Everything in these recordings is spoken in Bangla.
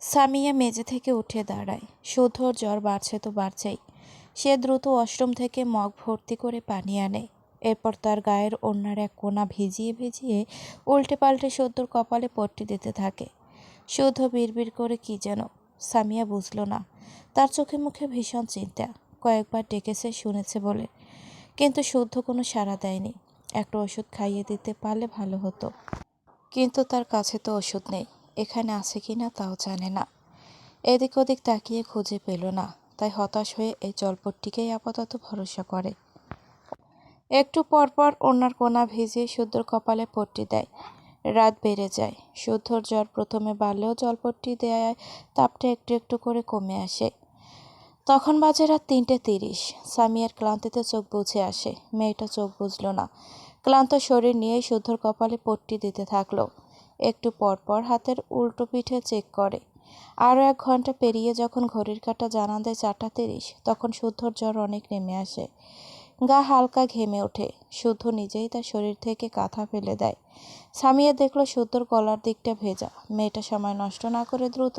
সামিয়া মেঝে থেকে উঠে দাঁড়ায়। শুদ্ধর জ্বর বাড়ছে তো বাড়ছেই। সে দ্রুত ওয়াশরুম থেকে মগ ভর্তি করে পানি আনে। এরপর তার গায়ের ওড়নার এক কোণা ভিজিয়ে ভিজিয়ে উল্টে পাল্টে শুদ্ধর কপালে পট্টি দিতে থাকে। শুদ্ধ বিড়বিড় করে কি যেন সামিয়া বুঝল না। তার চোখে মুখে ভীষণ চিন্তা। কয়েকবার ডেকেছে শুনেছে বলে, কিন্তু শুদ্ধ কোনো সাড়া দেয়নি। একটা ওষুধ খাইয়ে দিতে পারলে ভালো হতো, কিন্তু তার কাছে তো ওষুধ নেই। এখানে আছে কিনা তাও জানে না। এদিক ওদিক তাকিয়ে খুঁজে পেল না, তাই হতাশ হয়ে এই জলপট্টিকেই আপাতত ভরসা করে। একটু পরপর ওনার কোনা ভিজিয়ে শুদ্ধর কপালে পট্টি দেয়। রাত বেড়ে যায়। শুদ্ধর জ্বর প্রথমে বাড়লেও জলপট্টি দেয়ায় তাপটা একটু একটু করে কমে আসে। তখন বাজে রাত 3:30। সামিয়ার ক্লান্তিতে চোখ বুজে আসে। মেয়েটা চোখ বুঝল না। ক্লান্ত শরীর নিয়েই শুদ্ধর কপালে পট্টি দিতে থাকলো। একটু পরপর হাতের উল্টো পিঠে চেক করে। আরও 1 ঘন্টা পেরিয়ে যখন ঘড়ির কাঁটা জানান দেয় 4:30, তখন শুদ্ধর জ্বর অনেক নেমে আসে। গা হালকা ঘেমে ওঠে। শুদ্ধ নিজেই তার শরীর থেকে কাঁথা ফেলে দেয়। সামিয়া দেখল শুদ্ধর গলার দিকটা ভেজা। মেয়েটা সময় নষ্ট না করে দ্রুত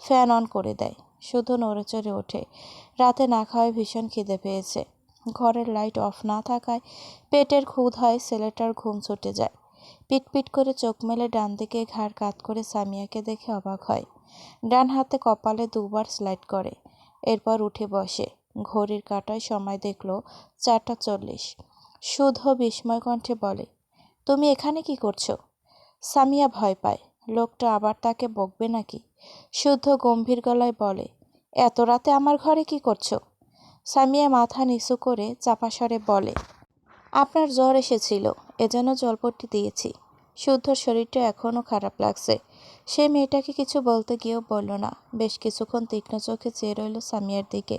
ফ্যান অন করে দেয়। শুদ্ধ নড়ে চড়ে ওঠে। রাতে না খাওয়ায় ভীষণ খিদে পেয়েছে। ঘরের লাইট অফ না থাকায় পেটের ক্ষুধায় ছেলেটার ঘুম ছুটে যায়। পিটপিট করে চোখ মেলে ডান দিকে ঘাড় কাত করে সামিয়াকে দেখে অবাক হয়। ডান হাতে কপালে 2বার স্লাইড করে। এরপর উঠে বসে। ঘড়ির কাঁটায় সময় দেখল 4:40। শুদ্ধ বিস্ময় কণ্ঠে বলে, তুমি এখানে কি করছো? সামিয়া ভয় পায় লোকটা আবার তাকে বকবে নাকি। শুদ্ধ গম্ভীর গলায় বলে, এত রাতে আমার ঘরে কি করছো? সামিয়া মাথা নিচু করে চাপা স্বরে বলে, আপনার জ্বর এসেছিল, এজন্য জলপট্টি দিয়েছি। শুদ্ধর শরীরটা এখনও খারাপ লাগছে। সে মেয়েটাকে কিছু বলতে গিয়েও বলল না। বেশ কিছুক্ষণ তীক্ষ্ণ চোখে চেয়ে রইল সামিয়ার দিকে।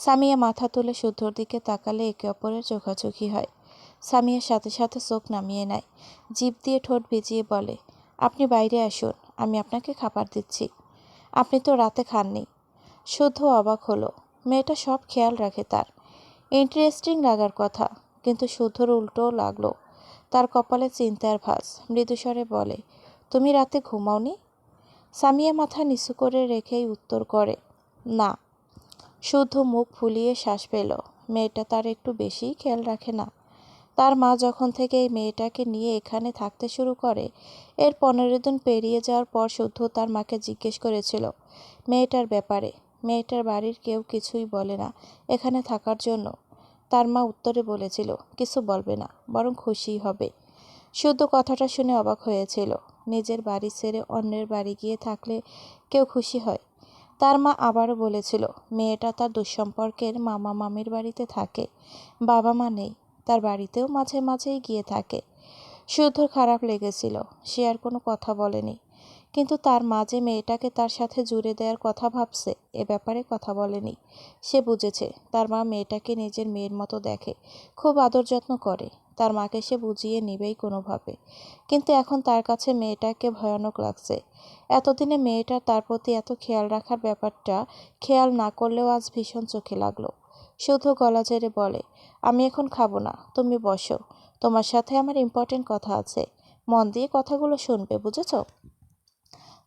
সামিয়া মাথা তুলে শুদ্ধর দিকে তাকালে একে অপরের চোখাচোখি হয়। সামিয়ার সাথে সাথে চোখ নামিয়ে নেয়। জিভ দিয়ে ঠোঁট ভিজিয়ে বলে, আপনি বাইরে আসুন, আমি আপনাকে খাবার দিচ্ছি। আপনি তো রাতে খাননি। শুদ্ধ অবাক হলো। মেয়েটা সব খেয়াল রাখে তার। ইন্টারেস্টিং লাগার কথা, কিন্তু শুদ্ধর উল্টোও লাগলো। তার কপালে চিন্তার ভাঁজ। মৃদুস্বরে বলে, তুমি রাতে ঘুমাওনি? সামিয়া মাথা নিচু করে রেখেই উত্তর করে, না। শুদ্ধ মুখ ফুলিয়ে শ্বাস পেল। মেয়েটা তার একটু বেশিই খেয়াল রাখে না? তার মা যখন থেকে এই মেয়েটাকে নিয়ে এখানে থাকতে শুরু করে, এর 15 দিন পেরিয়ে যাওয়ার পর শুদ্ধ তার মাকে জিজ্ঞেস করেছিল মেয়েটার ব্যাপারে। মেয়েটার বাড়ির কেউ কিছুই বলে না এখানে থাকার জন্য। তার মা উত্তরে বলেছিল, কিছু বলবে না, বরং খুশিই হবে। শুদ্ধ কথাটা শুনে অবাক হয়েছিল। নিজের বাড়ি ছেড়ে অন্যের বাড়ি গিয়ে থাকলে কেউ খুশি হয়? তার মা আবারও বলেছিল মেয়েটা তার দুঃসম্পর্কের মামা মামির বাড়িতে থাকে। বাবা মা নেই, তার বাড়িতেও মাঝে মাঝেই গিয়ে থাকে। শুদ্ধর খারাপ লেগেছিল। সে আর কোনো কথা বলেনি। কিন্তু তার মা যে মেয়েটাকে তার সাথে জুড়ে দেওয়ার কথা ভাবছে, এ ব্যাপারে কথা বলেনি। সে বুঝেছে তার মা মেয়েটাকে নিজের মেয়ের মতো দেখে, খুব আদর যত্ন করে। তার মাকে সে বুঝিয়ে নিবেই কোনোভাবে। কিন্তু এখন তার কাছে মেয়েটাকে ভয়ানক লাগছে। এতদিনে মেয়েটা তার প্রতি এত খেয়াল রাখার ব্যাপারটা খেয়াল না করলেও আজ ভীষণ চোখে লাগলো। শুধু গলা ঝেড়ে বলে, আমি এখন খাবো না, তুমি বসো। তোমার সাথে আমার ইম্পর্টেন্ট কথা আছে। মন দিয়ে কথাগুলো শুনবে, বুঝেছ?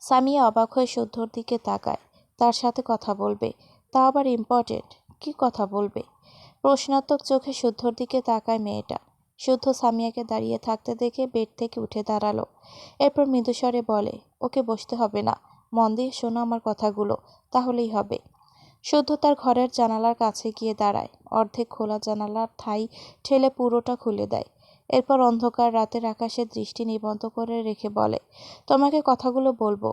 সামিয়া অবাক হয়ে শুদ্ধর দিকে তাকায়। তার সাথে কথা বলবে, তা আবার ইম্পর্টেন্ট? কি কথা বলবে? প্রশ্নাত্মক চোখে শুদ্ধর দিকে তাকায় মেয়েটা। শুদ্ধ সামিয়াকে দাঁড়িয়ে থাকতে দেখে বেড থেকে উঠে দাঁড়ালো। এরপর মৃদুস্বরে বলে, ওকে বসতে হবে না, মন দিয়ে শোনো আমার কথাগুলো, তাহলেই হবে। শুদ্ধ তার ঘরের জানালার কাছে গিয়ে দাঁড়ায়। অর্ধেক খোলা জানালার ঠাই ঠেলে পুরোটা খুলে দেয়। এরপর অন্ধকার রাতের আকাশে দৃষ্টি নিবদ্ধ করে রেখে বলে, তোমাকে কথাগুলো বলবো,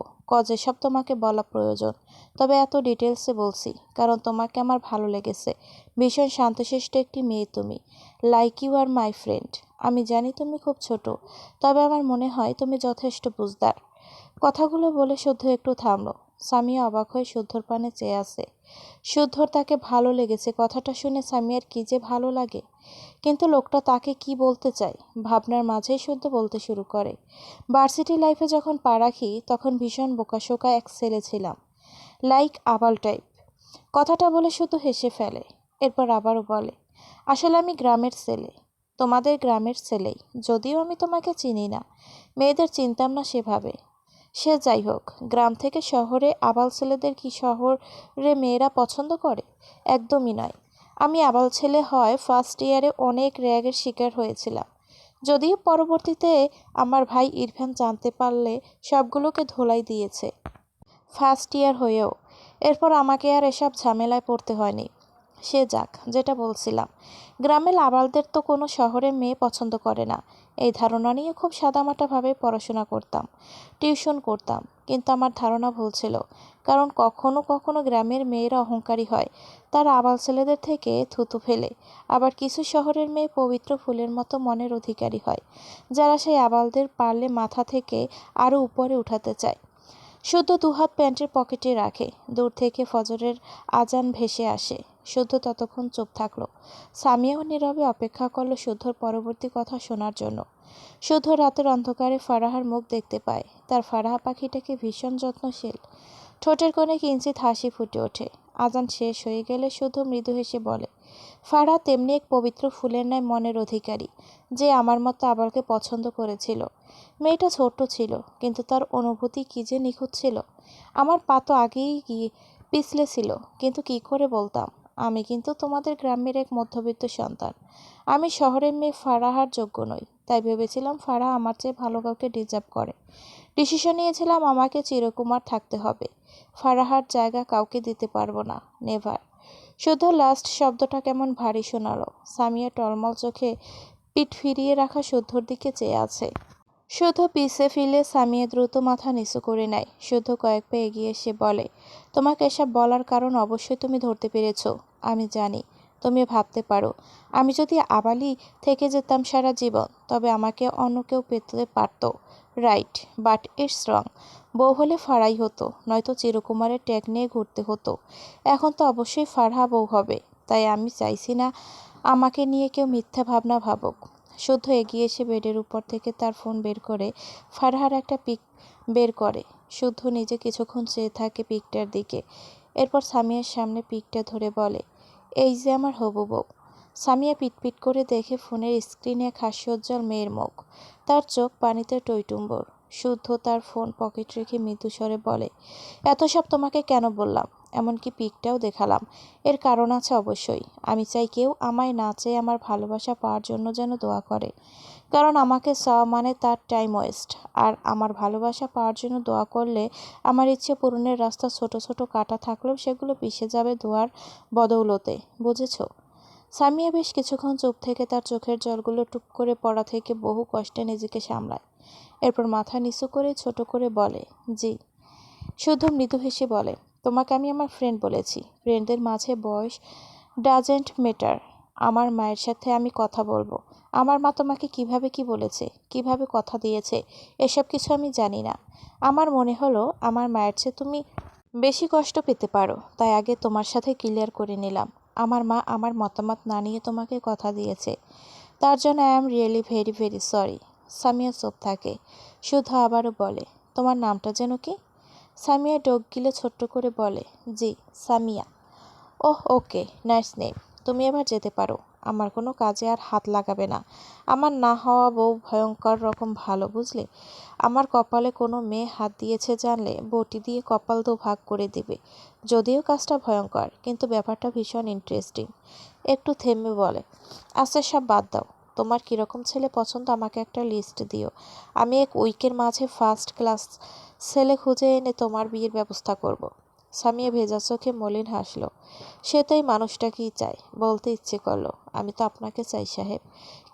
যেসব তোমাকে বলা প্রয়োজন। তবে এত ডিটেলসে বলছি কারণ তোমাকে আমার ভালো লেগেছে। ভীষণ শান্তশিষ্ট একটি মেয়ে তুমি। Like you are my friend. আমি জানি তুমি খুব ছোট, তবে আমার মনে হয় তুমি যথেষ্ট বুঝদার। কথাগুলো বলে শুদ্ধ একটু থামলো। সামিয়া অবাক হয়ে শুদ্ধর পানে চেয়ে আছে। শুদ্ধর তাকে ভালো লেগেছে কথাটা শুনে সামিয়ার কি যে ভালো লাগে। কিন্তু লোকটা তাকে কি বলতে চায়, ভাবনার মাঝেই শুদ্ধ বলতে শুরু করে, ভার্সিটি লাইফে যখন পা রাখি তখন ভীষণ বোকাশোকা এক ছেলে ছিলাম, লাইক আবাল টাইপ। কথাটা বলে শুধু হেসে ফেলে। এরপর আবারও বলে, আসলে আমি গ্রামের ছেলে, তোমাদের গ্রামের ছেলেই, যদিও আমি তোমাকে চিনি না। মেয়েদের চিনতাম না সেভাবে। সে যাই হোক, গ্রাম থেকে শহরে আবাল ছেলেদের কি শহরে মেয়েরা পছন্দ করে? একদমই নয়। আমি আবাল ছেলে হয় ফার্স্ট ইয়ারে অনেক র্যাগের শিকার হয়েছিলাম, যদিও পরবর্তীতে আমার ভাই ইরফান জানতে পারলে সবগুলোকে ধোলাই দিয়েছে। ফার্স্ট ইয়ার হয়েও। এরপর আমাকে আর এসব ঝামেলায় পড়তে হয়নি। সে যাক, যেটা বলছিলাম, গ্রামের আবালদের তো কোনো শহরের মেয়ে পছন্দ করে না, এই ধারণা নিয়ে খুব সাদামাটাভাবে পড়াশোনা করতাম, টিউশন করতাম। কিন্তু আমার ধারণা ভুল ছিল, কারণ কখনো কখনো গ্রামের মেয়েরা অহংকারী হয়, তারা আবাল ছেলেদের থেকে থুতু ফেলে। আবার কিছু শহরের মেয়ে পবিত্র ফুলের মতো মনের অধিকারী হয়, যারা সেই আবালদের পারলে মাথা থেকে আরও উপরে উঠাতে চায়। শুদ্ধ দুহাত প্যান্টের পকেটে রাখে। দূর থেকে ফজরের আজান ভেসে আসে। শুদ্ধ ততক্ষণ চুপ থাকলো। সামিয়াও নীরবে অপেক্ষা করলো শুদ্ধর পরবর্তী কথা শোনার জন্য। শুদ্ধ রাতের অন্ধকারে ফারাহার মুখ দেখতে পায়। তার ফারাহা পাখিটাকে ভীষণ যত্নশীল। ঠোঁটের কোণে কিঞ্চিত হাসি ফুটে ওঠে। আজান শেষ হয়ে গেলে শুদ্ধ মৃদু হেসে বলে, ফারাহা তেমনি এক পবিত্র ফুলের ন্যায় মনের অধিকারী, যে আমার মতো আবারকে পছন্দ করেছিল। মেয়েটা ছোট্ট ছিল, কিন্তু তার অনুভূতি কী যে নিখুঁত ছিল। আমার পা তো আগেই গিয়ে পিছলে ছিল, কিন্তু কি করে বলতাম? আমি কিন্তু তোমাদের গ্রামের এক মধ্যবিত্ত সন্তান। আমি শহরের মেয়ে ফারাহার যোগ্য নই। তাই ভেবেছিলাম ফারাহা আমার চেয়ে ভালো কাউকে ডিজার্ভ করে। ডিসিশন নিয়েছিলাম আমাকে চিরকুমার থাকতে হবে। ফারাহার জায়গা কাউকে দিতে পারবো না, নেভার। শুধু লাস্ট শব্দটা কেমন ভারী শোনালো। সামিয়া টলমল চোখে পিঠ ফিরিয়ে রাখা শুদ্ধর দিকে চেয়ে আছে। শুদ্ধ পিছে ফিরলে সামিয়া দ্রুত মাথা নিচু করে নেয়। শুদ্ধ কয়েক পা এগিয়ে এসে বলে, তোমাকে এসব বলার কারণ অবশ্যই তুমি ধরতে পেরেছ। আমি জানি তুমি ভাবতে পারো, আমি যদি আবালি থেকে যেতাম সারা জীবন, তবে আমাকে অন্য কেউ পেতে পারত। Right, but it's wrong. বউ হলে ফারাই হতো, নয়তো চিরকুমারের ট্যাগ নিয়ে ঘুরতে হতো। এখন তো অবশ্যই ফারহা বউ হবে। তাই আমি চাইছি না আমাকে নিয়ে কেউ মিথ্যা ভাবনা ভাবুক। শুদ্ধ এগিয়ে এসে বেডের উপর থেকে তার ফোন বের করে ফারহার একটা পিক বের করে। শুদ্ধ নিজে কিছুক্ষণ চেয়ে থাকে পিকটার দিকে। এরপর সামিয়ার সামনে পিকটা ধরে বলে, এই যে আমার হবু বউ। সামিয়া পিটপিট করে দেখে ফোনের স্ক্রিনে এক হাস্যোজ্জ্বল মেয়ের মুখ। তার চোখ পানিতে টইটুম্বর। শুদ্ধ তার ফোন পকেট রেখে মৃদু স্বরে বলে, এত সব তোমাকে কেন বললাম, এমনকি পিকটাও দেখালাম। এর কারণ আছে অবশ্যই। আমি চাই কেউ আমায় না চেয়ে আমার ভালোবাসা পাওয়ার জন্য যেন দোয়া করে। কারণ আমাকে চাওয়া মানে তার টাইম ওয়েস্ট। আর আমার ভালোবাসা পাওয়ার জন্য দোয়া করলে আমার ইচ্ছে পূরণের রাস্তা ছোট ছোট কাটা থাকলেও সেগুলো পিষে যাবে দোয়ার বদৌলতে। বুঝেছ? সামিয়া বেশ কিছুক্ষণ চুপ থেকে তার চোখের জলগুলো টুপ করে পড়া থেকে বহু কষ্টে নিজেকে সামলায়। এরপর মাথা নিচু করে ছোট করে বলে, জি। শুদ্ধ মৃদু হেসে বলে, তোমাকে আমি আমার ফ্রেন্ড বলেছি। ফ্রেন্ডদের মাঝে বয়স ডাজেন্ট ম্যাটার। আমার মায়ের সাথে আমি কথা বলবো। আমার মা তোমাকে কিভাবে কি বলেছে, কিভাবে কথা দিয়েছে, এসব কিছু আমি জানি না। আমার মনে হলো আমার মায়ের চেয়ে তুমি বেশি কষ্ট পেতে পারো, তাই আগে তোমার সাথে ক্লিয়ার করে নিলাম। আমার মা আমার মতামত না নিয়ে তোমাকে কথা দিয়েছে, তার জন্য I am really very very sorry. Samia চুপ থাকে। শুধু আবারও বলে, তোমার নামটা যেন কি? সামিয়া ডোক গিলে ছোট্ট করে বলে, জি, সামিয়া। ওহ, ওকে, নাইস নেম। তুমি এবার যেতে পারো। আমার কোনো কাজে আর হাত লাগাবে না। আমার না হওয়া বউ ভয়ঙ্কর রকম ভালো, বুঝলে? আমার কপালে কোনো মেয়ে হাত দিয়েছে জানলে বটি দিয়ে কপাল ভাগ করে দিবে। যদিও কাজটা ভয়ঙ্কর, কিন্তু ব্যাপারটা ভীষণ ইন্টারেস্টিং। একটু থেমে বলে, আচ্ছা সব বাদ দাও। তোমার কীরকম ছেলে পছন্দ আমাকে একটা লিস্ট দিও। আমি এক উইকের মাঝে ফার্স্ট ক্লাস ছেলে খুঁজে এনে তোমার বিয়ের ব্যবস্থা করব। সামিয়া ভেজা চোখে মলিন হাসল। সে তো এই মানুষটাকেই চায়। বলতে ইচ্ছে করলো, আমি তো আপনাকে চাই সাহেব,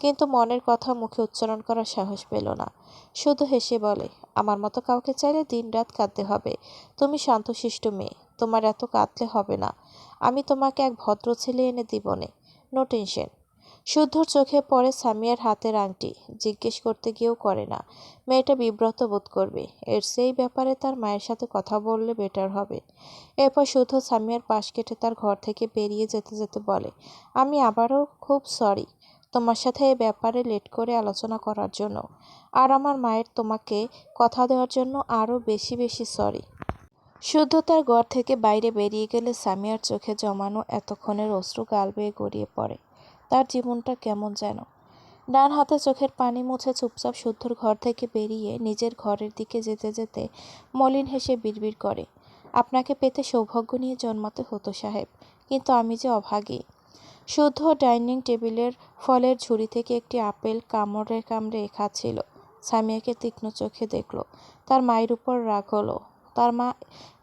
কিন্তু মনের কথা মুখে উচ্চারণ করার সাহস পেল না। শুধু হেসে বলে, আমার মতো কাউকে চাইলে দিনরাত কাঁদতে হবে। তুমি শান্তশিষ্ট মেয়ে, তোমার এত কাঁদলে হবে না। আমি তোমাকে এক ভদ্র ছেলে এনে দিবনে, নো টেনশন। শুদ্ধর চোখে পড়ে সামিয়ার হাতের আংটি। জিজ্ঞেস করতে গিয়েও করে না। মেয়েটা বিব্রত বোধ করবে। এর সেই ব্যাপারে তার মায়ের সাথে কথা বললে বেটার হবে। এরপর শুদ্ধ সামিয়ার পাশ কেটে তার ঘর থেকে বেরিয়ে যেতে যেতে বলে, আমি আবারও খুব সরি তোমার সাথে এ ব্যাপারে লেট করে আলোচনা করার জন্য। আর আমার মায়ের তোমাকে কথা দেওয়ার জন্য আরও বেশি বেশি সরি। শুদ্ধ তার ঘর থেকে বাইরে বেরিয়ে গেলে সামিয়ার চোখে জমানো এতক্ষণের অশ্রু গাল বেয়ে গড়িয়ে পড়ে। তার জীবনটা কেমন যেন ডান হাতে চোখের পানি মুছে চুপচাপ শুদ্ধর ঘর থেকে বেরিয়ে নিজের ঘরের দিকে যেতে যেতে মলিন হেসে বিড়বিড় করে, আপনাকে পেতে সৌভাগ্য নিয়ে জন্মাতে হতো সাহেব, কিন্তু আমি যে অভাগী। শুদ্ধ ডাইনিং টেবিলের ফলের ঝুড়ি থেকে একটি আপেল কামড়ে কামড়ে খাচ্ছিল। সামিয়াকে তীক্ষ্ণ চোখে দেখল। তার মায়ের উপর রাগ হলো। তার মা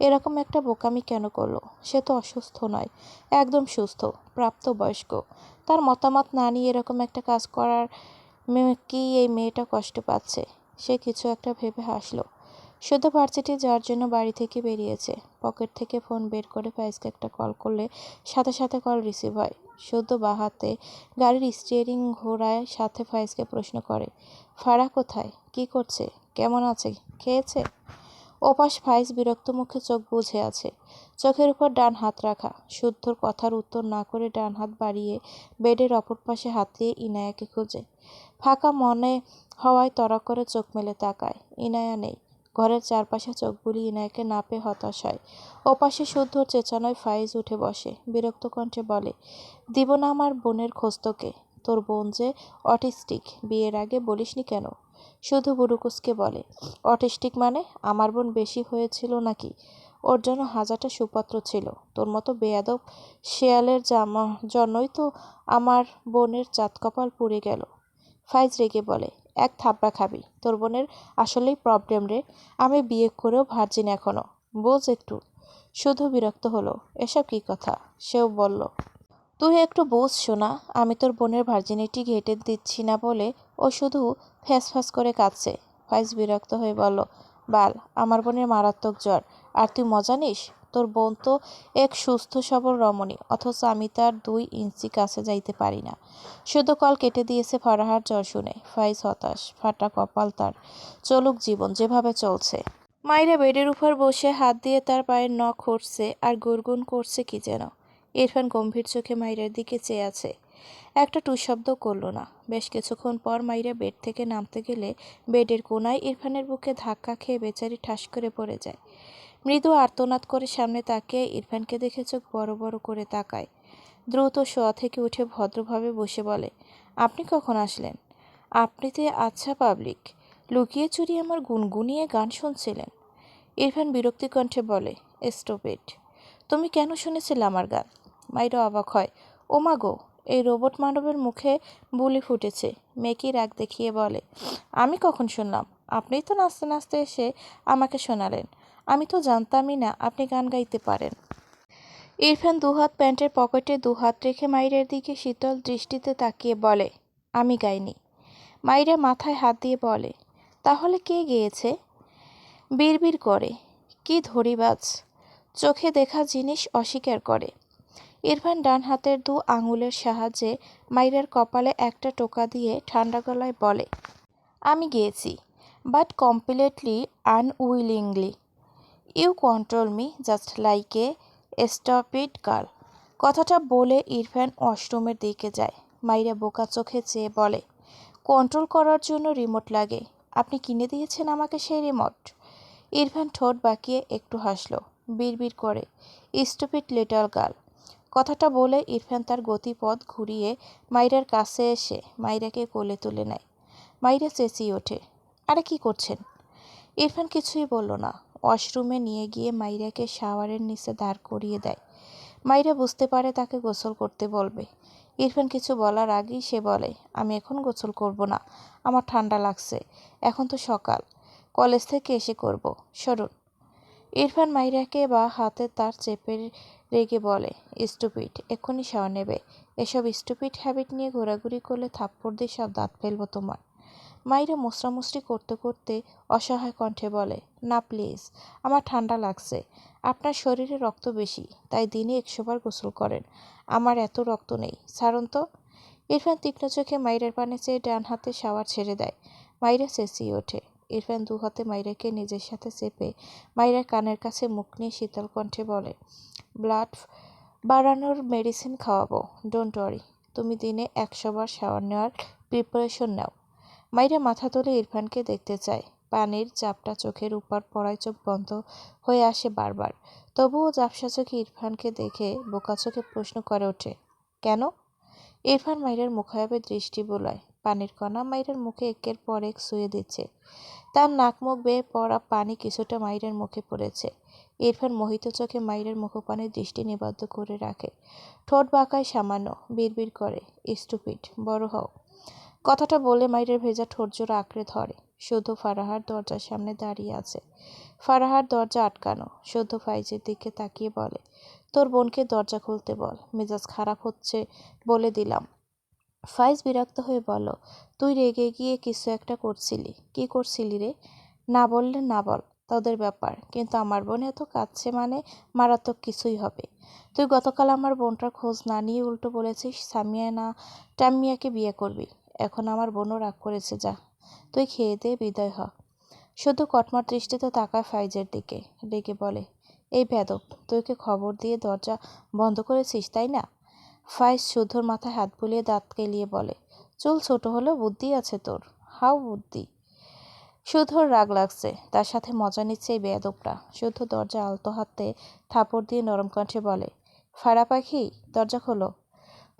এরকম একটা বোকামি কেন করলো? সে তো অসুস্থ নয়, একদম সুস্থ, প্রাপ্তবয়স্ক। তার মতামত না নিয়ে এরকম একটা কাজ করার কি এই মেয়েটা কষ্ট পাচ্ছে? সে কিছু একটা ভেবে হাসলো। শুদ্ধ ভার্সিটি যাওয়ার জন্য বাড়ি থেকে বেরিয়েছে। পকেট থেকে ফোন বের করে ফাইজকে একটা কল করলে সাথে সাথে কল রিসিভ হয়। শুদ্ধ বাঁ হাতে গাড়ির স্টিয়ারিং ঘোরায়, সাথে ফাইজকে প্রশ্ন করে, ফারাহ কোথায়, কি করছে, কেমন আছে, খেয়েছে? ওপাশ ফাইজ বিরক্ত মুখে চোখ বুজে আছে, চোখের উপর ডান হাত রাখা। শুদ্ধর কথার উত্তর না করে ডান হাত বাড়িয়ে বেডের অপর পাশে হাত দিয়ে ইনায়াকে খুঁজে। ফাঁকা মনে হওয়ায় তড়া করে চোখ মেলে তাকায়, ইনায়া নেই। ঘরের চারপাশে চোখ বুলিয়ে ইনায়াকে না পেয়ে হতাশ হয়। ওপাশে শুদ্ধর চেঁচানোয় ফাইজ উঠে বসে, বিরক্ত কণ্ঠে বলে, দিব না আমার বোনের খোঁজ তোকে? তোর বোন যে অটিস্টিক, বিয়ের আগে বলিসনি কেন? শুধু বুড়ুকুসকে বলে, অটিস্টিক মানে? আমার বোন বেশি হয়েছিল নাকি? ওর জন্য হাজারটা সুপাত্র ছিল। তোর মতো বেয়াদব শেয়ালের জন্যই তো আমার বোনের চাঁদ কপাল পুড়ে গেল। ফাইজ রেগে বলে, এক থাপড়া খাবি। তোর বোনের আসলেই প্রবলেম রে। আমি বিয়ে করেও ভার্জিন এখনো, বোঝ একটু। শুধু বিরক্ত হলো, এসব কি কথা? সেও বলল, তুই একটু বোঝ শোনা, আমি তোর বোনের ভার্জিনিটি ঘেঁটে দিচ্ছি না বলে ও শুধু ফ্যাঁস করে কাঁদছে। ফাইজ বিরক্ত হয়ে বলল, বাল, আমার বোনের মারাত্মক জ্বর, আর তুই মজা নিস? তোর বোন তো এক সুস্থ সবল রমণী, অথচ আমি তার 2 ইঞ্চি কাছে যাইতে পারি না। শুধু কল কেটে দিয়েছে ফারাহার জ্বর শুনে। ফাইজ হতাশ, ফাটা কপাল তার। চলুক জীবন যেভাবে চলছে। মাইরা বেডের উপর বসে হাত দিয়ে তার পায়ের নখ খুঁড়ছে আর গুনগুন করছে কি যেন। ইরফান গম্ভীর চোখে মাইরার দিকে চেয়ে আছে। একটা টু শব্দ করল না। বেশ কিছুক্ষণ পর মাইরা বেড থেকে নামতে গেলে বেডের কোনায় ইরফানের বুকে ধাক্কা খেয়ে বেচারি ঠাস করে পড়ে যায়। মৃদু আর্তনাদ করে সামনে তাকিয়ে ইরফানকে দেখে চোখ বড় বড় করে তাকায়। দ্রুত শোয়া থেকে উঠে ভদ্রভাবে বসে বলে, আপনি কখন আসলেন? আপনি তো আচ্ছা পাবলিক, লুকিয়ে চুরিয়ে আমার গুনগুনিয়ে গান শুনছিলেন। ইরফান বিরক্তি কণ্ঠে বলে, স্টপ ইট। তুমি কেন শুনেছিলে আমার গান? মাইরা অবাক হয়, ও মা গো, এই রোবট মানবের মুখে বুলি ফুটেছে। মেকি রাগ দেখিয়ে বলে, আমি কখন শুনলাম? আপনিই তো নাচতে নাচতে এসে আমাকে শোনালেন। আমি তো জানতামই না আপনি গান গাইতে পারেন। ইরফান দুহাত প্যান্টের পকেটে দুহাত রেখে মাইরের দিকে শীতল দৃষ্টিতে তাকিয়ে বলে, আমি গাইনি। মাইরা মাথায় হাত দিয়ে বলে, তাহলে কে গেয়েছে? বিড়বিড় করে, কি ধরিবাজ, চোখে দেখা জিনিস অস্বীকার করে। ইরফান ডান হাতের 2 আঙুলের সাহায্যে মাইরার কপালে একটা টোকা দিয়ে ঠান্ডা গলায় বলে, আমি গিয়েছি, but completely unwillingly. You control me just like a stupid girl. কথাটা বলে ইরফান ওয়াশরুমের দিকে যায়। মাইরা বোকা চোখে চেয়ে বলে, কন্ট্রোল করার জন্য রিমোট লাগে? আপনি কিনে দিয়েছেন আমাকে সেই রিমোট? ইরফান ঠোঁট বাঁকিয়ে একটু হাসল, বিড়বিড় করে, স্টুপিড লিটল গার্ল। কথাটা বলে ইরফান তার গতিপথ ঘুরিয়ে মাইরার কাছে এসে মাইরাকে কোলে তুলে নেয়। মাইরা চেঁচিয়ে ওঠে, আরে কি করছেন? ইরফান কিছুই বলল না। ওয়াশরুমে নিয়ে গিয়ে মাইরাকে শাওয়ারের নিচে দাঁড় করিয়ে দেয়। মাইরা বুঝতে পারে তাকে গোসল করতে বলবে। ইরফান কিছু বলার আগেই সে বলে, আমি এখন গোসল করব না, আমার ঠান্ডা লাগছে, এখন তো সকাল, কলেজ থেকে এসে করব, সরুন। ইরফান মাইরাকে বা হাতে তার চেপে রেগে বলে, স্টুপিড, এক্ষুনি শাওয়ার নেবে। এসব স্টুপিড হ্যাবিট নিয়ে ঘোরাঘুরি করলে থাপ্পড় দিয়ে সব দাঁত ফেলবো তোমার। মাইরা মুসরামুসরি করতে করতে অসহায় কণ্ঠে বলে, না প্লিজ, আমার ঠান্ডা লাগছে। আপনার শরীরে রক্ত বেশি, তাই দিনে 100 বার গোসল করেন। আমার এত রক্ত নেই, ছাড়ুন তো। ইরফান তীক্ষ্ণ চোখে মাইরার পানে চেয়ে ডান হাতে শাওয়ার ছেড়ে দেয়। মাইরা চেঁচিয়ে ওঠে। ইরফান 2 হাতে মাইরাকে নিজের সাথে চেপে মাইরার কানের কাছে মুখ নিয়ে শীতল কণ্ঠে বলে, ব্লাড বাড়ানোর মেডিসিন খাওয়াবো, ডোন্ট ওয়ারি। তুমি দিনে 100 বার শাওয়ার নেওয়ার প্রিপারেশন নাও। মাইরা মাথা তুলে ইরফানকে দেখতে চায়। পানির চাপটা চোখের উপর পড়ায় চোখ বন্ধ হয়ে আসে বারবার। তবুও ঝাপসা চোখে ইরফানকে দেখে বোকা চোখে প্রশ্ন করে ওঠে, কেন? ইরফান মাইরার মুখায়াবে দৃষ্টি বোলায়। পানির কণা মাইরের মুখে একের পর এক ছুঁয়ে দিচ্ছে। তার নাক মুখ বেয়ে পড়া পানি কিছুটা মাইরের মুখে পড়েছে। ইরফান মোহিত চোখে মাইরের মুখপানে দৃষ্টি নিবদ্ধ করে রাখে। ঠোঁট বাঁকায় সামান্য, বিড়বিড় করে, স্টুপিড, বড় হও। কথাটা বলে মাইরের ভেজা ঠোঁট জোড়া আঁকড়ে ধরে। শুধু ফারাহার দরজার সামনে দাঁড়িয়ে আছে। ফারাহার দরজা আটকানো। শুধু ফাইজের দিকে তাকিয়ে বলে, তোর বোনকে দরজা খুলতে বল, মেজাজ খারাপ হচ্ছে বলে দিলাম। ফাইজ বিরক্ত হয়ে বলল, তুই রেগে গিয়ে কিছু একটা করছিলি। কি করছিলি রে? না বললে না বল, তোদের ব্যাপার, কিন্তু আমার বোন এত কাঁদছে মানে মারাত্মক কিছুই হবে। তুই গতকাল আমার বোনটার খোঁজ না নিয়ে উল্টো বলেছিস সামিয়া না টাম্মিয়াকে বিয়ে করবি। এখন আমার বোনও রাগ করেছে, যা তুই খেয়ে দিয়ে বিদায় হ। শুধু কটমট দৃষ্টিতে তাকায় ফাইজের দিকে, রেগে বলে, এই বেয়াদব, তুই কি খবর দিয়ে দরজা বন্ধ করেছিস তাই না? ফাইজ শুধুর মাথায় হাত বুলিয়ে দাঁত কেলিয়ে বলে, চুল ছোট হলেও বুদ্ধি আছে তোর। হাউ বুদ্ধি? শুধুর রাগ লাগছে, তার সাথে মজা নিচ্ছে এই বেয়াদবটা। শুধু দরজা আলতো হাতে থাপড় দিয়ে নরম কণ্ঠে বলে, ফাড়া পাখি, দরজা খোলো।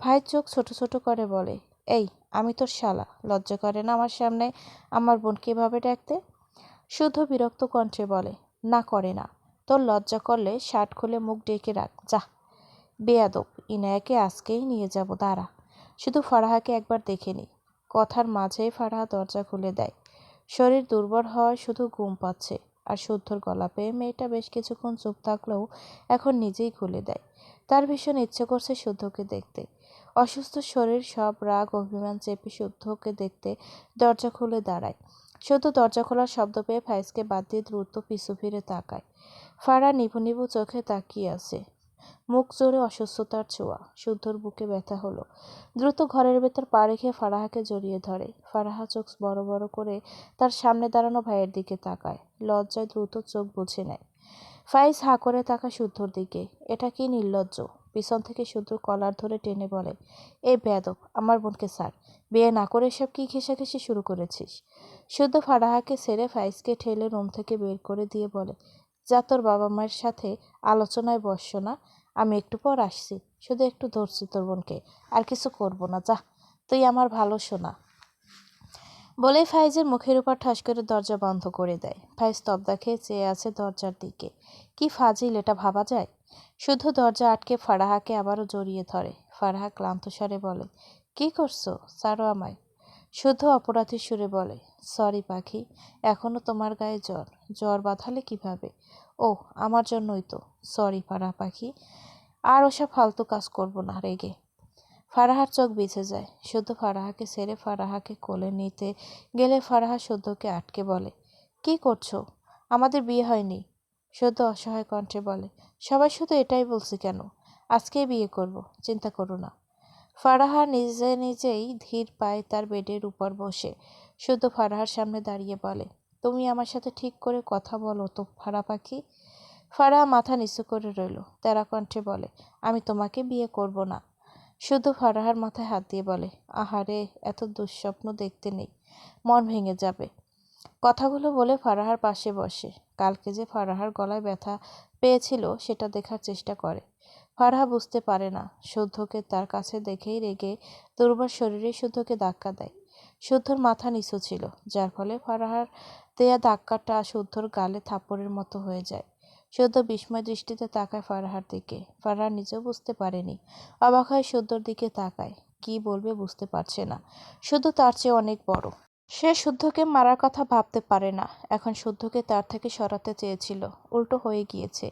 ভাই চোখ ছোট ছোট করে বলে, এই, আমি তোর শালা, লজ্জা করে না আমার সামনে আমার বোনকে এভাবে ডাকতে? শুধু বিরক্ত কণ্ঠে বলে, না করে না। তোর লজ্জা করলে শার্ট খুলে মুখ ঢেকে রাখ, যা। বেয়াদব, ইনায়াকে আজকেই নিয়ে যাব, দাঁড়া। শুধু ফারাহাকে একবার দেখে নি। কথার মাঝেই ফারাহা দরজা খুলে দেয়। শরীর দুর্বল হওয়ায় শুধু ঘুম পাচ্ছে। আর শুদ্ধর গলা পেয়ে মেয়েটা বেশ কিছুক্ষণ চুপ থাকলেও এখন নিজেই খুলে দেয়। তার ভীষণ ইচ্ছে করছে শুদ্ধকে দেখতে। অসুস্থ শরীর সব রাগ অভিমান চেপে শুদ্ধকে দেখতে দরজা খুলে দাঁড়ায়। শুদ্ধ দরজা খোলার শব্দ পেয়ে ফাইজকে বাদ দিয়ে দ্রুত পিছু ফিরে তাকায়। ফারা নিভু নিভু চোখে তাকিয়ে আছে, মুখ জোরে অসুস্থতার ছোঁয়া। শুদ্ধর বুকে ব্যথা হলো। দ্রুত ঘরের ভেতর পা রেখে ফারাহাকে জড়িয়ে ধরে। ফারাহা চোখ বড় বড় করে তার সামনে দাঁড়ানো ভাইয়ের দিকে তাকায়। লজ্জায় দ্রুত চোখ বুঝে নেয়। ফাইজ হাঁ করে তাকায় শুদ্ধর দিকে। এটা কি নির্লজ্জ! পিছন থেকে শুদ্ধর কলার ধরে টেনে বলে, এই বেয়াদব, আমার বোনকে ছাড়। বিয়ে না করে এসব কি ঘেঁষাঘেঁষি শুরু করেছিস? শুদ্ধ ফারাহাকে ছেড়ে ফাইজকে ঠেলে রুম থেকে বের করে দিয়ে বলে, যা তোর বাবা মায়ের সাথে আলোচনায় বসছ না, আমি একটু পর আসছি। শুধু একটু ধরছি তোর বোনকে, আর কিছু করব না, যা। তুই আমার ভালো শোনা। বলে ফাইজের মুখের উপর ঠাস করে দরজা বন্ধ করে দেয়। ফাইজ স্তব্ধা খেয়ে চেয়ে আছে দরজার দিকে। কি ফাজিল, এটা ভাবা যায়? শুধু দরজা আটকে ফারাহাকে আবারও জড়িয়ে ধরে। ফারাহা ক্লান্ত স্বরে বলে, কি করছো? ছাড়ো আমায়। শুদ্ধ অপরাধী সুরে বলে, সরি পাখি, এখনো তোমার গায়ে জ্বর। জ্বর বাঁধালে কিভাবে? ও, আমার জন্যই তো। সরি ফারাহ পাখি, আর ওসব ফালতু কাজ করব না, রেগে। ফারাহার চোখ ভিজে যায়। শুদ্ধ ফারাহাকে ছেড়ে ফারাহাকে কোলে নিতে গেলে ফারাহা শুদ্ধকে আটকে বলে, কি করছো? আমাদের বিয়ে হয়নি। শুদ্ধ অসহায় কণ্ঠে বলে, সবাই শুধু এটাই বলছে কেন? আজকেই বিয়ে করব, চিন্তা করো না। ফারাহা নিজে নিজেই ধীর পায়ে তার বেডের উপর বসে শুদ্ধ ফারাহার সামনে দাঁড়িয়ে বলে, তুমি আমার সাথে ঠিক করে কথা বলো তো ফারা পাখি। ফারাহা মাথা নিচু করে রইল। তেরা কণ্ঠে বলে, আমি তোমাকে বিয়ে করব না। শুধু ফারাহার মাথায় হাত দিয়ে বলে, আহারে, এত দুঃস্বপ্ন দেখতে নেই, মন ভেঙে যাবে। কথাগুলো বলে ফারাহার পাশে বসে। কালকে যে ফারাহার গলায় ব্যথা পেয়েছিল সেটা দেখার চেষ্টা করে। ফারাহা বুঝতে পারে না, শুদ্ধকে তার কাছে দেখেই রেগে দুর্বল শরীরে শুদ্ধকে ধাক্কা দেয়। শুদ্ধর মাথা নিচু ছিল, যার ফলে ফারাহার দেয়া ধাক্কাটা শুদ্ধর গালে থাপ্পড়ের মতো হয়ে যায়। শুদ্ধ বিস্ময় দৃষ্টিতে তাকায় ফারাহার দিকে। ফারাহা নিজেও বুঝতে পারেনি। অবাক হয়ে শুদ্ধর দিকে তাকায়। কি বলবে বুঝতে পারছে না। শুদ্ধ তার চেয়ে অনেক বড়। সে শুদ্ধকে মারার কথা ভাবতে পারে না। এখন শুদ্ধকে তার থেকে সরাতে চেয়েছিল, উল্টো হয়ে গিয়েছে।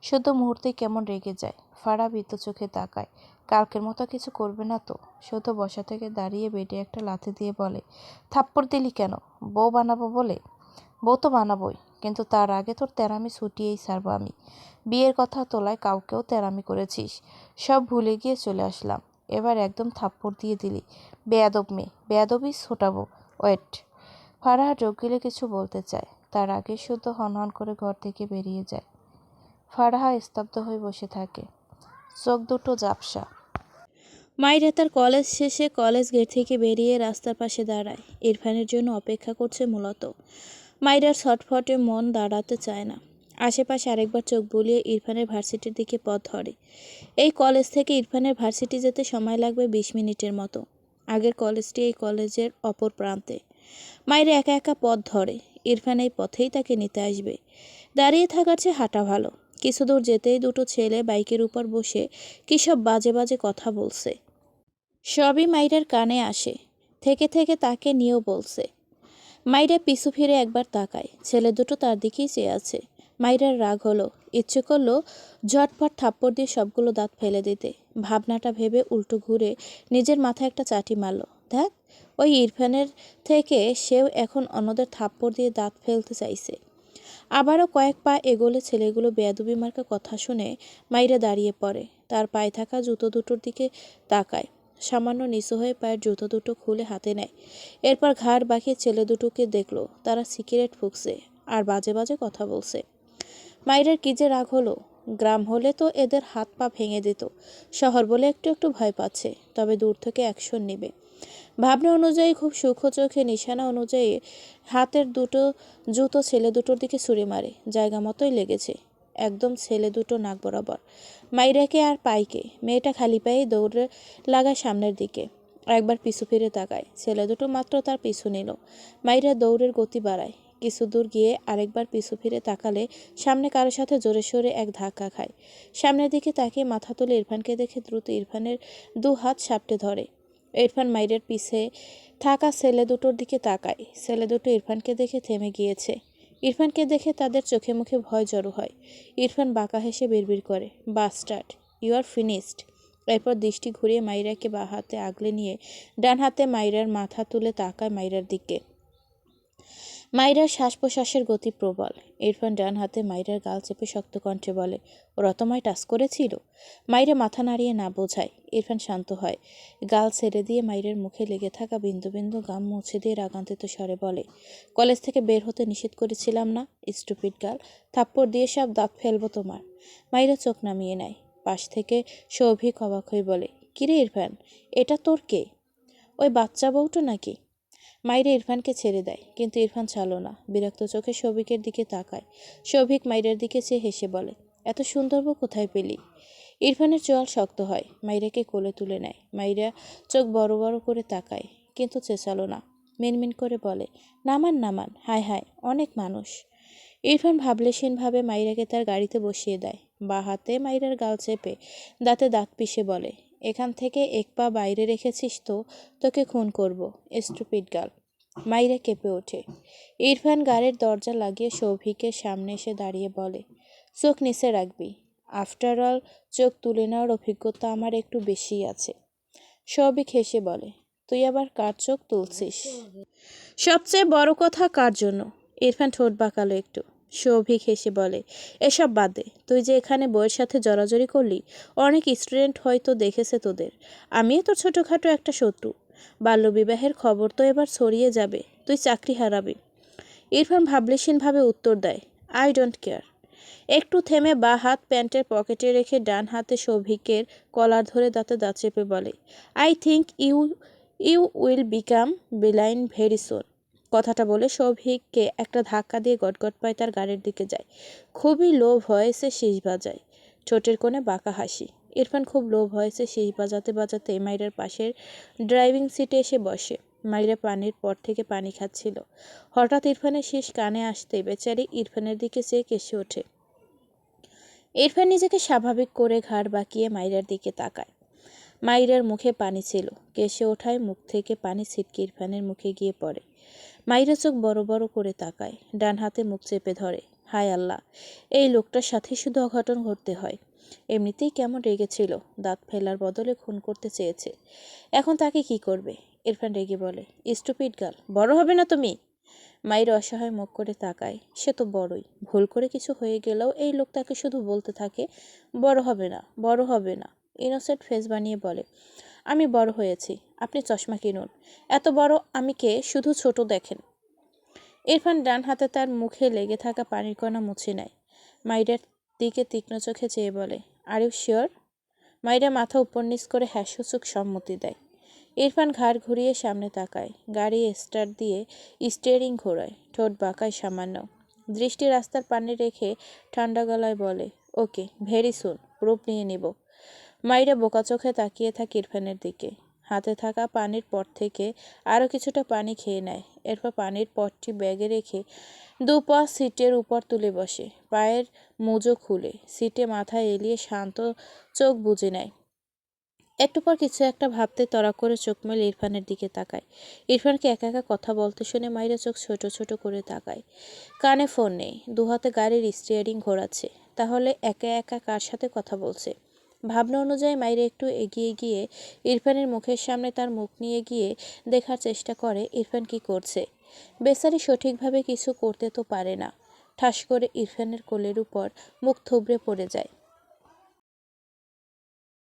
শুদ্ধ মুহূর্তেই কেমন রেগে যায়। ফারাহ ভীত চোখে তাকায়। কালকের মতো কিছু করবে না তো? শুদ্ধ বসা থেকে দাঁড়িয়ে বেডে একটা লাথি দিয়ে বলে, থাপ্পড় দিলি কেন? বউ বানাবো বলে? বউ তো বানাবোই, কিন্তু তার আগে তোর তেরামি ছুটিয়েই ছাড়বো আমি। বিয়ের কথা তোলায় কাউকেও তেরামি করেছিস, সব ভুলে গিয়ে চলে আসলাম। এবার একদম থাপ্পড় দিয়ে দিলি। বেয়াদব মেয়ে, বেয়াদবই ছোটাবো। ওয়েট। ফারাহা যোগ গিলে কিছু বলতে চায়, তার আগে শুদ্ধ হনহন করে ঘর থেকে বেরিয়ে যায়। ফারাহা স্তব্ধ হয়ে বসে থাকে, চোখ দুটো ঝাপসা। মাইরা তার কলেজ শেষে কলেজ গেট থেকে বেরিয়ে রাস্তার পাশে দাঁড়ায়। ইরফানের জন্য অপেক্ষা করছে মূলত। মাইরার ছটফটে মন দাঁড়াতে চায় না। আশেপাশে আরেকবার চোখ বুলিয়ে ইরফানের ভার্সিটির দিকে পথ ধরে। এই কলেজ থেকে ইরফানের ভার্সিটি যেতে সময় লাগবে 20 মিনিটের মতো। আগের কলেজটি এই কলেজের অপর প্রান্তে। মায়ের একা একা পথ ধরে। ইরফান এই পথেই তাকে নিতে আসবে। দাঁড়িয়ে থাকার চেয়ে হাঁটা ভালো। কিছু দূর যেতেই দুটো ছেলে বাইকের উপর বসে কী সব বাজে বাজে কথা বলছে। সবই মাইরার কানে আসে। থেকে থেকে তাকে নিয়েও বলছে। মাইরা পিছু ফিরে একবার তাকায়। ছেলে দুটো তার দিকেই চেয়ে আছে। মাইরার রাগ হলো। ইচ্ছে করলো ঝটপট থাপ্পড় দিয়ে সবগুলো দাঁত ফেলে দিতে। ভাবনাটা ভেবে উল্টো ঘুরে নিজের মাথায় একটা চাটি মারল। ধ্যাৎ, ওই ইরফানের থেকে সেও এখন অন্যদের থাপ্পড় দিয়ে দাঁত ফেলতে চাইছে। আবারও কয়েক পা এগোলে ছেলেগুলো বেয়াদবি মার্কা কথা শুনে মাইরা দাঁড়িয়ে পড়ে। তার পায়ে থাকা জুতো দুটোর দিকে তাকায়। সামান্য নিচু হয়ে পায়ের জুতো দুটো খুলে হাতে নেয়। এরপর ঘাড় বাঁকিয়ে ছেলে দুটোকে দেখলো তারা সিগারেট ফুঁকছে আর বাজে বাজে কথা বলছে। মাইরার কি যে রাগ হলো। গ্রাম হলে তো এদের হাত পা ভেঙে দিত। শহর বলে একটু একটু ভয় পাচ্ছে, তবে দূর থেকে অ্যাকশন নেবে। ভাবনা অনুযায়ী খুব সূক্ষ্ম চোখে নিশানা অনুযায়ী হাতের দুটো জুতো ছেলে দুটোর দিকে ছুঁড়ে মারে। জায়গা মতোই লেগেছে, একদম ছেলে দুটো নাক বরাবর। মাইরাকে আর পাইকে। মেয়েটা খালি পায়ে দৌড়ে লাগায় সামনের দিকে। একবার পিছু ফিরে তাকায়। ছেলে দুটো মাত্র তার পিছু নিল। মাইরা দৌড়ের গতি বাড়ায়। কিছু দূর গিয়ে আরেকবার পিছু ফিরে তাকালে সামনে কারোর সাথে জোরে সোরে এক ধাক্কা খায়। সামনের দিকে তাকিয়ে মাথা তুলে ইরফানকে দেখে দ্রুত ইরফানের দু হাত সাপটে ধরে। ইরফান মাইরের পিছে থাকা ছেলে দুটোর দিকে তাকায়। ছেলে দুটো ইরফানকে দেখে থেমে গিয়েছে। ইরফানকে দেখে তাদের চোখে মুখে ভয় জড়ো হয়। ইরফান বাঁকা হেসে বিড়বিড় করে, বাস্টার্ড, ইউ আর ফিনিশড। এরপর দৃষ্টি ঘুরিয়ে মাইরাকে বাঁ হাতে আগলে নিয়ে ডান হাতে মাইরার মাথা তুলে তাকায় মাইরার দিকে। মাইরার শ্বাস প্রশ্বাসের গতি প্রবল। ইরফান ডান হাতে মাইরার গাল চেপে শক্ত কণ্ঠে বলে, ওরা তোমায় টাচ করেছিল? মাইরা মাথা নাড়িয়ে না বোঝায়। ইরফান শান্ত হয়। গাল ছেড়ে দিয়ে মাইরের মুখে লেগে থাকা বিন্দু বিন্দু গাম মুছে দিয়ে রাগান্বিত স্বরে বলে, কলেজ থেকে বের হতে নিষেধ করেছিলাম না, স্টুপিড গাল। থাপ্পড় দিয়ে সব দাঁত ফেলবো তোমার। মাইরা চোখ নামিয়ে নেয়। পাশ থেকে সৌভিক অবাক হয়ে বলে, কিরে ইরফান, এটা তোর কে? ওই বাচ্চা বউটা নাকি? মাইরা ইরফানকে ছেড়ে দেয়, কিন্তু ইরফান ছাড়লো না। বিরক্ত চোখে সৌভিকের দিকে তাকায়। সৌভিক মাইরার দিকে চেয়ে হেসে বলে, এত সুন্দর বউ কোথায় পেলি? ইরফানের চোয়াল শক্ত হয়। মাইরাকে কোলে তুলে নেয়। মাইরা চোখ বড় বড় করে তাকায়, কিন্তু চেঁচালো না। মিনমিন করে বলে, নামান নামান, হায় হায়, অনেক মানুষ। ইরফান ভাবলেশীনভাবে মাইরাকে তার গাড়িতে বসিয়ে দেয়। বা হাতে মাইরার গাল চেপে দাঁতে দাঁত পিষে বলে, এখান থেকে এক পা বাইরে রেখেছিস তো তোকে খুন করব, স্টুপিড গার্ল। মাইরা কেঁপে ওঠে। ইরফান গাড়ির দরজা লাগিয়ে সৌভিকের সামনে এসে দাঁড়িয়ে বলে, চোখ নিচে রাখবি। আফটার অল চোখ তুলে নেওয়ার অভিজ্ঞতা আমার একটু বেশি আছে। সৌভিক হেসে বলে, তুই আবার কার চোখ তুলছিস? সবচেয়ে বড় কথা, কার জন্য? ইরফান ঠোঁট বাঁকালো একটু। সৌভিক হেসে বলে, এসব বাদ দে। তুই যে এখানে বইয়ের সাথে জড়াজড়ি করলি, অনেক স্টুডেন্ট হয়তো দেখেছে তোদের। আমিও তো ছোটোখাটো একটা শত্রু। বাল্যবিবাহের খবর তো এবার ছড়িয়ে যাবে, তুই চাকরি হারাবি। ইরফান ভাবলেশীনভাবে উত্তর দেয়, আই ডোন্ট কেয়ার। একটু থেমে বাঁ হাত প্যান্টের পকেটে রেখে ডান হাতে সৌভিকের কলার ধরে দাঁতে দাঁত চেপে বলে, I think you you will become villain very soon. কথাটা বলে সৌভিককে একটা ধাক্কা দিয়ে গটগট পায় তার গাড়ির দিকে যায়। খুবই লো ভয়েসে শীষ বাজায়, ঠোঁটের কোণে বাঁকা হাসি। ইরফান খুব লো ভয়েসে শীষ বাজাতে বাজাতে মাইরার পাশের ড্রাইভিং সিটে এসে বসে। মাইরা পানির পর থেকে পানি খাচ্ছিল। হঠাৎ ইরফানের শীষ কানে আসতে বেচারি ইরফানের দিকে চেয়ে কেসে ওঠে। ইরফান নিজেকে স্বাভাবিক করে ঘাড় বাঁকিয়ে মাইরার দিকে তাকায়। মাইরার মুখে পানি ছিল। কেসে ওঠায় মুখ থেকে পানি ছিটকে ইরফানের মুখে গিয়ে পড়ে। মাইরা চোখ বড় বড় করে তাকায়, ডান হাতে মুখ চেপে ধরে। হায় আল্লাহ, এই লোকটার সাথে শুধু অঘটন ঘটতে হয়। এমনিতেই কেমন রেগেছিল, দাঁত ফেলার বদলে খুন করতে চেয়েছে। এখন তাকে কি করবে? ইরফান রেগে বলে, স্টুপিড গার্ল, বড় হবে না তুমি? মাইরা অসহায় মুখ করে তাকায়। সে তো বড়ই। ভুল করে কিছু হয়ে গেলেও এই লোক তাকে শুধু বলতে থাকে, বড় হবে না, বড় হবে না। ইনোসেন্ট ফেস বানিয়ে বলে, আমি বড় হয়েছি, আপনি চশমা কিনুন। এত বড় আমিকে শুধু ছোট দেখেন। ইরফান ডান হাতে তার মুখে লেগে থাকা পানির কণা মুছে নেয়। মাইরার দিকে তীক্ষ্ণ চোখে চেয়ে বলে, আর ইউ শিওর? মাইরা মাথা উপর নিচ করে হ্যাসূচক সম্মতি দেয়। ইরফান ঘাড় ঘুরিয়ে সামনে তাকায়। গাড়ি স্টার্ট দিয়ে স্টিয়ারিং ঘোরায়। ঠোঁট বাঁকায় সামান্য। দৃষ্টি রাস্তার পানে রেখে ঠান্ডা গলায় বলে, ওকে, ভেরি সুন, প্রুফ নিয়ে নিব। মাইরা বোকা চোখে তাকিয়ে থাকে ইরফানের দিকে। হাতে থাকা পানির পট থেকে আরও কিছুটা পানি খেয়ে নেয়। এরপর পানির পটটি ব্যাগে রেখে দুপা সিটের উপর তুলে বসে, পায়ের মোজো খুলে সিটে মাথা এলিয়ে শান্ত চোখ বুজে নেয়। একটু পর কিছু একটা ভাবতে তড়া করে চোখ মেলে ইরফানের দিকে তাকায়। ইরফানকে একা একা কথা বলতে শুনে মাইরা চোখ ছোট ছোট করে তাকায়। কানে ফোন নেই, দুহাতে গাড়ির স্টিয়ারিং ঘোরাচ্ছে। তাহলে একা একা কার সাথে কথা বলছে? ভাবনা অনুযায়ী মাইরা একটু এগিয়ে গিয়ে ইরফানের মুখের সামনে তার মুখ নিয়ে গিয়ে দেখার চেষ্টা করে ইরফান কি করছে। বেচারি সঠিকভাবে কিছু করতে তো পারে না। ঠাস করে ইরফানের কোলের উপর মুখ থুবড়ে পড়ে যায়।